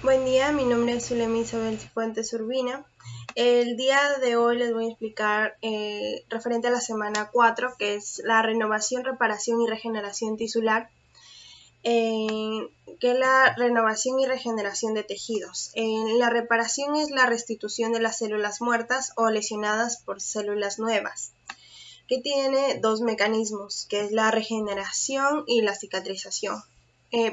Buen día, mi nombre es Zulema Isabel Cifuentes Urbina. El día de hoy les voy a explicar referente a la semana 4, que es la renovación, reparación y regeneración tisular, que es la renovación y regeneración de tejidos. La reparación es la restitución de las células muertas o lesionadas por células nuevas, que tiene dos mecanismos, que es la regeneración y la cicatrización.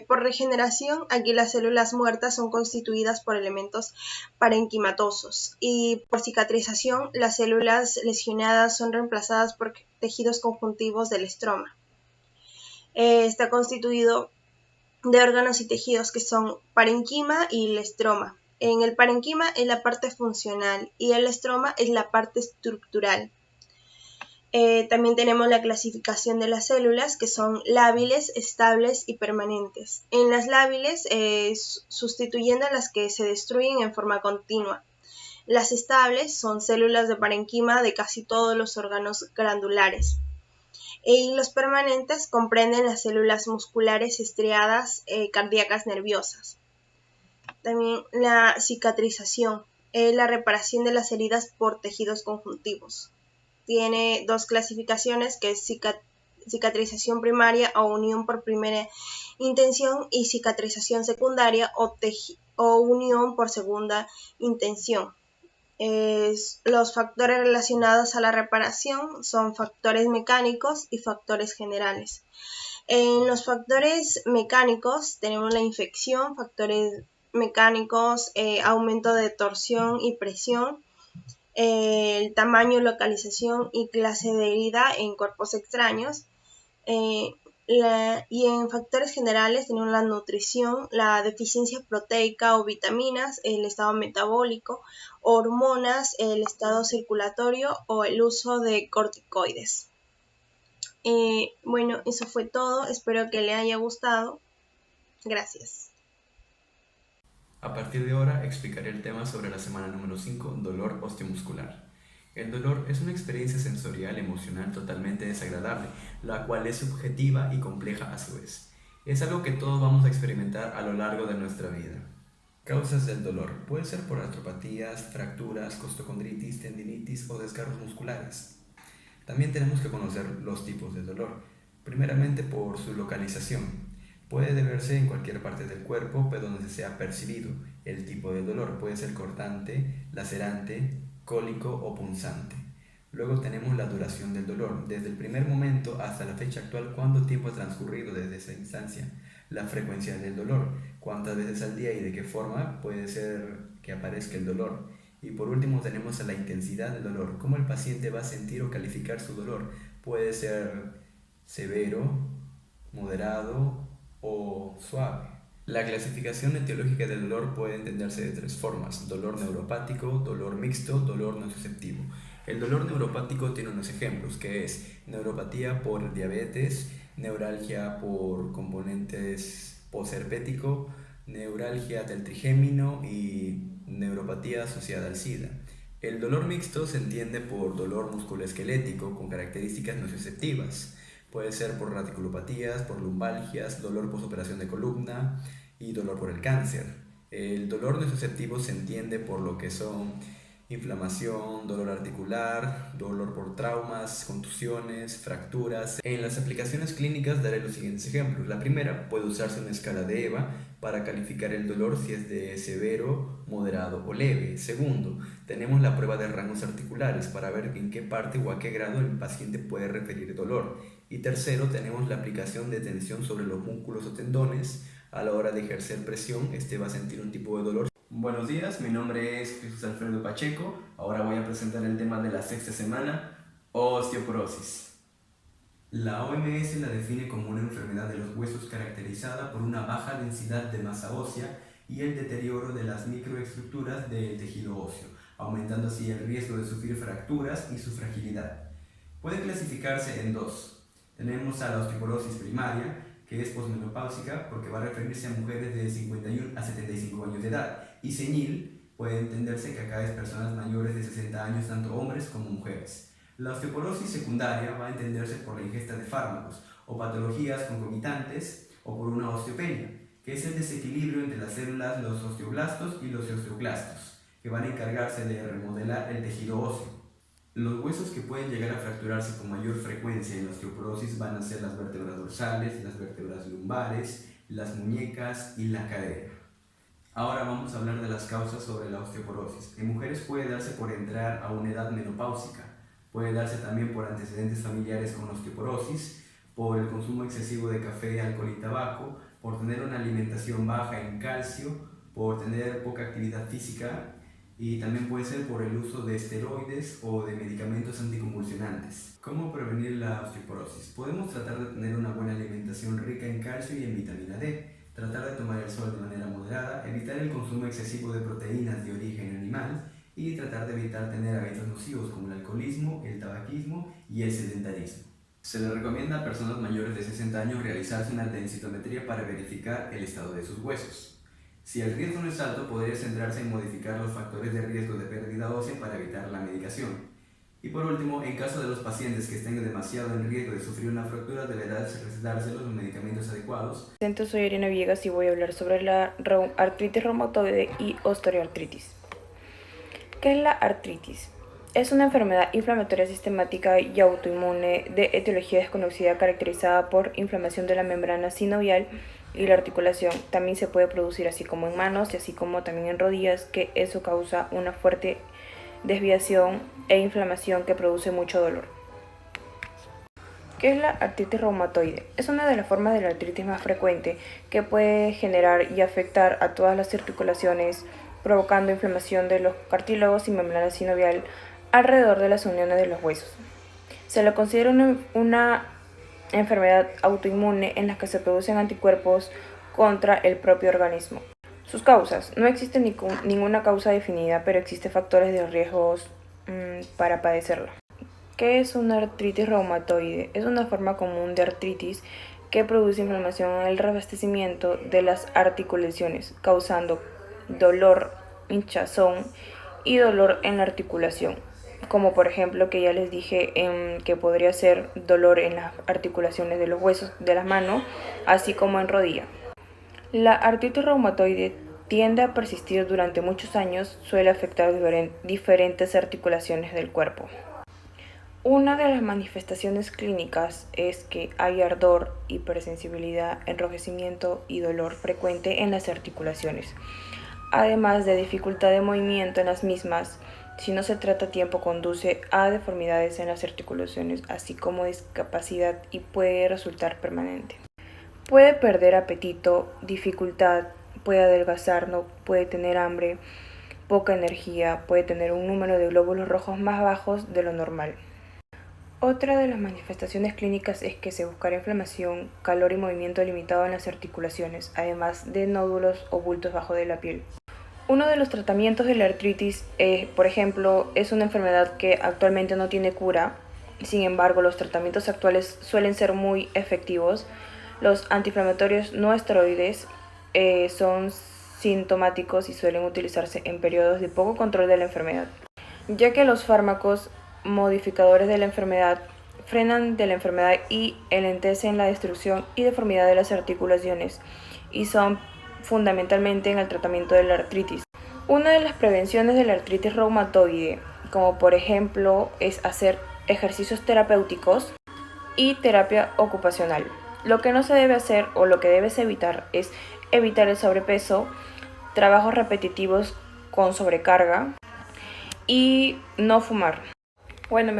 Por regeneración, aquí las células muertas son constituidas por elementos parenquimatosos, y por cicatrización, las células lesionadas son reemplazadas por tejidos conjuntivos del estroma. Está constituido de órganos y tejidos que son parenquima y el estroma. En el parenquima es la parte funcional y el estroma es la parte estructural. También tenemos la clasificación de las células, que son lábiles, estables y permanentes. En las lábiles, sustituyendo a las que se destruyen en forma continua. Las estables son células de parenquima de casi todos los órganos glandulares. Y los permanentes comprenden las células musculares estriadas, cardíacas, nerviosas. También la cicatrización, la reparación de las heridas por tejidos conjuntivos. Tiene dos clasificaciones, que es cicatrización primaria o unión por primera intención, y cicatrización secundaria o unión por segunda intención. Los factores relacionados a la reparación son factores mecánicos y factores generales. En los factores mecánicos tenemos la infección, factores mecánicos, aumento de torsión y presión, el tamaño, localización y clase de herida en cuerpos extraños. Y en factores generales tenemos la nutrición, la deficiencia proteica o vitaminas, el estado metabólico, hormonas, el estado circulatorio o el uso de corticoides. Bueno, eso fue todo. Espero que le haya gustado. Gracias. A partir de ahora explicaré el tema sobre la semana número 5, dolor osteomuscular. El dolor es una experiencia sensorial emocional totalmente desagradable, la cual es subjetiva y compleja a su vez. Es algo que todos vamos a experimentar a lo largo de nuestra vida. Causas del dolor. Puede ser por artropatías, fracturas, costocondritis, tendinitis o desgarros musculares. También tenemos que conocer los tipos de dolor. Primeramente por su localización. Puede deberse en cualquier parte del cuerpo, pero donde sea percibido. El tipo de dolor puede ser cortante, lacerante, cólico o punzante. Luego tenemos la duración del dolor, desde el primer momento hasta la fecha actual, cuánto tiempo ha transcurrido desde esa instancia. La frecuencia del dolor, cuántas veces al día y de qué forma puede ser que aparezca el dolor. Y por último tenemos a la intensidad del dolor, cómo el paciente va a sentir o calificar su dolor. Puede ser severo, moderado o suave. La clasificación etiológica del dolor puede entenderse de tres formas: dolor neuropático, dolor mixto, dolor nociceptivo. El dolor neuropático tiene unos ejemplos, que es neuropatía por diabetes, neuralgia por componentes posherpético, neuralgia del trigémino y neuropatía asociada al SIDA. El dolor mixto se entiende por dolor musculoesquelético con características nociceptivas. Puede ser por radiculopatías, por lumbalgias, dolor posoperación de columna y dolor por el cáncer. El dolor nociceptivo se entiende por lo que son inflamación, dolor articular, dolor por traumas, contusiones, fracturas. En las aplicaciones clínicas daré los siguientes ejemplos. La primera, puede usarse una escala de EVA para calificar el dolor si es de severo, moderado o leve. Segundo, tenemos la prueba de rangos articulares para ver en qué parte o a qué grado el paciente puede referir dolor. Y tercero, tenemos la aplicación de tensión sobre los músculos o tendones. A la hora de ejercer presión, este va a sentir un tipo de dolor. Buenos días, mi nombre es Jesús Alfredo Pacheco. Ahora voy a presentar el tema de la sexta semana, osteoporosis. La OMS la define como una enfermedad de los huesos caracterizada por una baja densidad de masa ósea y el deterioro de las microestructuras del tejido óseo, aumentando así el riesgo de sufrir fracturas y su fragilidad. Puede clasificarse en dos. Tenemos a la osteoporosis primaria, que es posmenopáusica porque va a referirse a mujeres de 51 a 75 años de edad, y senil puede entenderse que acá es personas mayores de 60 años, tanto hombres como mujeres. La osteoporosis secundaria va a entenderse por la ingesta de fármacos o patologías concomitantes o por una osteopenia. que es el desequilibrio entre las células, los osteoblastos y los osteoclastos, que van a encargarse de remodelar el tejido óseo. Los huesos que pueden llegar a fracturarse con mayor frecuencia en la osteoporosis van a ser las vértebras dorsales, las vértebras lumbares, las muñecas y la cadera. Ahora vamos a hablar de las causas sobre la osteoporosis. En mujeres puede darse por entrar a una edad menopáusica, puede darse también por antecedentes familiares con osteoporosis, por el consumo excesivo de café, alcohol y tabaco, por tener una alimentación baja en calcio, por tener poca actividad física y también puede ser por el uso de esteroides o de medicamentos anticonvulsionantes. ¿Cómo prevenir la osteoporosis? Podemos tratar de tener una buena alimentación rica en calcio y en vitamina D, tratar de tomar el sol de manera moderada, evitar el consumo excesivo de proteínas de origen animal y tratar de evitar tener hábitos nocivos como el alcoholismo, el tabaquismo y el sedentarismo. Se le recomienda a personas mayores de 60 años realizarse una densitometría para verificar el estado de sus huesos. Si el riesgo no es alto, podría centrarse en modificar los factores de riesgo de pérdida ósea para evitar la medicación. Y por último, en caso de los pacientes que estén demasiado en riesgo de sufrir una fractura, deberá recetárselos los medicamentos adecuados. Soy Irina Villegas y voy a hablar sobre la artritis reumatoide y osteoartritis. ¿Qué es la artritis? Es una enfermedad inflamatoria sistemática y autoinmune de etiología desconocida caracterizada por inflamación de la membrana sinovial y la articulación. También se puede producir así como en manos y así como también en rodillas, que eso causa una fuerte desviación e inflamación que produce mucho dolor. ¿Qué es la artritis reumatoide? Es una de las formas de la artritis más frecuente que puede generar y afectar a todas las articulaciones, provocando inflamación de los cartílagos y membrana sinovial alrededor de las uniones de los huesos. Se lo considera una enfermedad autoinmune en la que se producen anticuerpos contra el propio organismo. Sus causas. No existe ninguna causa definida, pero existen factores de riesgos para padecerla. ¿Qué es una artritis reumatoide? Es una forma común de artritis que produce inflamación en el revestimiento de las articulaciones, causando dolor, hinchazón y dolor en la articulación, como por ejemplo que ya les dije que podría ser dolor en las articulaciones de los huesos de las manos, así como en rodilla. La artritis reumatoide tiende a persistir durante muchos años, suele afectar diferentes articulaciones del cuerpo. Una de las manifestaciones clínicas es que hay ardor, hipersensibilidad, enrojecimiento y dolor frecuente en las articulaciones, además de dificultad de movimiento en las mismas. Si no se trata a tiempo, conduce a deformidades en las articulaciones, así como discapacidad y puede resultar permanente. Puede perder apetito, dificultad, puede adelgazar, no puede tener hambre, poca energía, puede tener un número de glóbulos rojos más bajos de lo normal. Otra de las manifestaciones clínicas es que se buscará inflamación, calor y movimiento limitado en las articulaciones, además de nódulos o bultos bajo de la piel. Uno de los tratamientos de la artritis, por ejemplo, es una enfermedad que actualmente no tiene cura. Sin embargo, los tratamientos actuales suelen ser muy efectivos. Los antiinflamatorios no esteroides son sintomáticos y suelen utilizarse en periodos de poco control de la enfermedad, ya que los fármacos modificadores de la enfermedad frenan de la enfermedad y enlentecen la destrucción y deformidad de las articulaciones y son fundamentalmente en el tratamiento de la artritis. Una de las prevenciones de la artritis reumatoide, como por ejemplo, es hacer ejercicios terapéuticos y terapia ocupacional. Lo que no se debe hacer o lo que debes evitar es evitar el sobrepeso, trabajos repetitivos con sobrecarga y no fumar. Bueno,